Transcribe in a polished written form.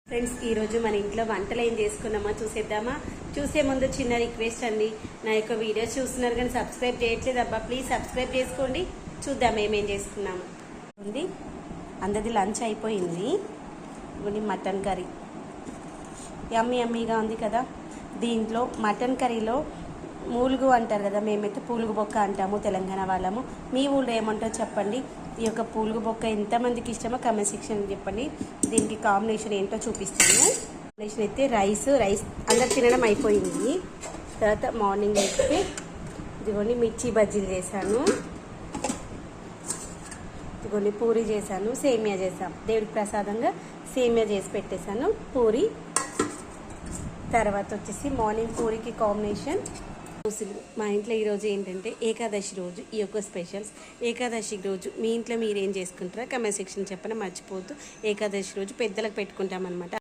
Friends, ఈరోజు మన ఇంట్లో వంటలు ఏం చేసుకున్నామో చూసేద్దామా? చూసే ముందు చిన్న రిక్వెస్ట్ అండి, నా యొక్క వీడియోస్ చూస్తున్నారు కానీ సబ్స్క్రైబ్ చేయట్లేదు అబ్బా, ప్లీజ్ సబ్స్క్రైబ్ చేసుకోండి. చూద్దాం ఏమేం చేసుకున్నాము. ఉంది అందరిది లంచ్ అయిపోయింది. ఇవన్నీ మటన్ కర్రీ యమ్మీగా ఉంది కదా. దీంట్లో మటన్ కర్రీలో మూలుగు అంటారు కదా, మేమైతే పూలుగు బొక్క అంటాము తెలంగాణ వాళ్ళము. మీ ఊళ్ళో ఏమంటారో చెప్పండి. ఈ యొక్క పూలుగు బొక్క ఎంతమందికి ఇష్టమో కమెంట్ సెక్షన్ చెప్పండి. దీనికి కాంబినేషన్ ఏంటో చూపిస్తాను. కాంబినేషన్ అయితే రైస్ అందరు తినడం అయిపోయింది. తర్వాత మార్నింగ్ అయితే ఇదిగోండి మిర్చి బజ్జీలు చేశాను, ఇదిగోండి పూరి చేశాను, సేమియా చేశాను. దేవుడికి ప్రసాదంగా సేమియా చేసి పెట్టేశాను, పూరి. తర్వాత వచ్చేసి మార్నింగ్ పూరికి కాంబినేషన్ దోశలు. మా ఇంట్లో ఈరోజు ఏంటంటే ఏకాదశి రోజు ఈ యొక్క స్పెషల్స్. ఏకాదశి రోజు మీ ఇంట్లో మీరు ఏం చేసుకుంటారో కమెంట్ సెక్షన్ చెప్పని మర్చిపోవద్దు. ఏకాదశి రోజు పెద్దలకు పెట్టుకుంటామన్నమాట.